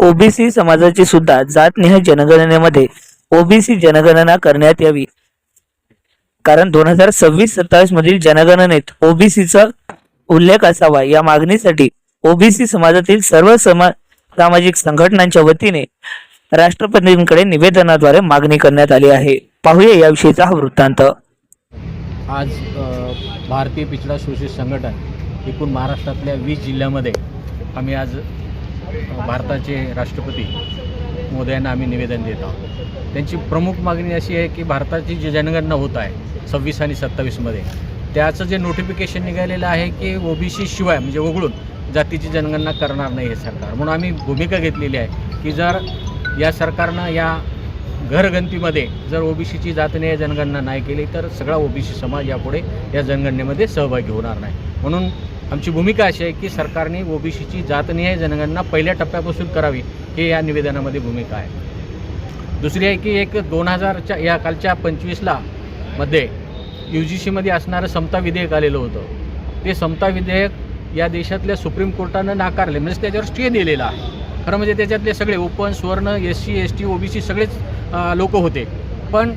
OBC समाजाची सुद्धा जातनिहाय जनगणनेमध्ये ओबीसी जनगणना करण्यात यावी। कारण 2026-27 मधील जनगणनेत ओबीसीचा उल्लेख असावा या मागणीसाठी ओबीसी समाजातील सर्व सामाजिक संघटनांच्या वतीने राष्ट्रपतींकडे निवेदनाद्वारे मागणी करण्यात आली आहे। पाहूया याविषयीचा हा वृत्तांत। आज भारतीय पिछड़ा शोषित संघटन एकूण महाराष्ट्रातल्या 20 जिल्ह्यामध्ये आम्ही आज भारताचे राष्ट्रपती महोदयांना आम्ही निवेदन देत आहोत। त्यांची प्रमुख मागणी अशी आहे की भारताची जी जनगणना होत आहे 26 आणि 27 मध्ये त्याचं जे नोटिफिकेशन निघालेलं आहे की ओबीसी शिवाय म्हणजे वगळून जातीची जनगणना करणार नाही हे सरकार। म्हणून आम्ही भूमिका घेतलेली आहे की जर या सरकारनं या घरगणतीमध्ये जर ओबीसीची जातनिहाय जनगणना नाही केली तर सगळा ओबीसी समाज यापुढे या जनगणनेमध्ये सहभागी होणार नाही। म्हणून आमची भूमिका अशी आहे की सरकारने ओबीसीची जातनिहाय जनगणना पहिल्या टप्प्यापासून करावी हे या निवेदनामध्ये भूमिका आहे। दुसरी आहे की 2000च्या या कालच्या 25ला मध्ये UGCमध्ये असणारं समता विधेयक आलेलं होतं। ते समता विधेयक या देशातल्या सुप्रीम कोर्टानं नाकारले, म्हणजे त्याच्यावर स्टे दिलेला आहे। खरं म्हणजे त्याच्यातले सगळे ओपन स्वर्ण SC ST OBC सगळेच लोक होते। पण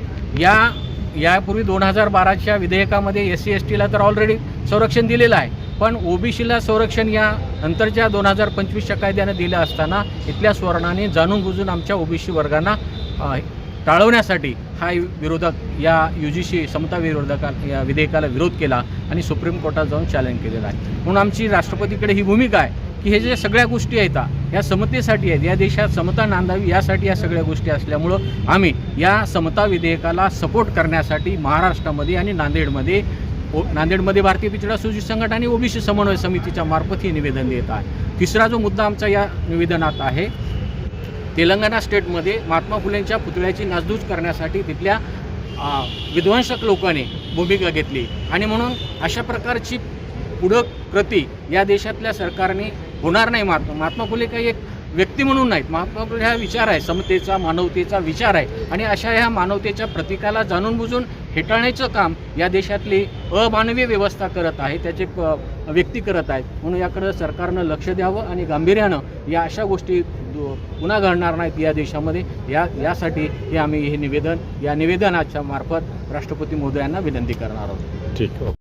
यापूर्वी 2012च्या विधेयकामध्ये SC STला तर ऑलरेडी संरक्षण दिलेलं आहे, पण OBCला संरक्षण या नंतरच्या 2025च्या कायद्यानं दिलं असताना इथल्या स्वर्णाने जाणून बुजून आमच्या OBC वर्गांना टाळवण्यासाठी हा विरोधक या UGC समता या विधेयकाला विरोध केला आणि सुप्रीम कोर्टात जाऊन चॅलेंज केलेलं आहे। म्हणून आमची राष्ट्रपतीकडे ही भूमिका आहे की हे जे सगळ्या गोष्टी आहेत या समतेसाठी आहेत, या देशात समता नांदावी यासाठी या सगळ्या गोष्टी असल्यामुळं आम्ही या समता विधेयकाला सपोर्ट करण्यासाठी महाराष्ट्रामध्ये आणि नांदेडमध्ये भारतीय पिछड़ा शोषित संघटना आणि OBC समन्वय समितीच्या मार्फत हे निवेदन देत आहे। तिसरा जो मुद्दा आमचा या निवेदनात आहे, तेलंगणा स्टेटमध्ये महात्मा फुलेंच्या पुतळ्याची नासधूस करण्यासाठी तिथल्या विध्वंसक लोकांनी भूमिका घेतली आणि म्हणून अशा प्रकारची पुढं कृती या देशातल्या सरकारने होणार नाही। महात्मा फुले काही एक व्यक्ती म्हणून नाहीत, महात्मा फुले हा विचार आहे, समतेचा मानवतेचा विचार आहे आणि अशा ह्या मानवतेच्या प्रतीकाला जाणून बुजून हेटाळण्याचं काम या देशातली अमानवीय व्यवस्था करत आहे, त्याचे व्यक्ती करत आहेत। म्हणून याकडे सरकारनं लक्ष द्यावं आणि गांभीर्यानं या अशा गोष्टी पुन्हा घडणार नाहीत या देशामध्ये यासाठी हे आम्ही हे निवेदनाच्या मार्फत राष्ट्रपती महोदयांना विनंती करणार आहोत। ठीक आहे।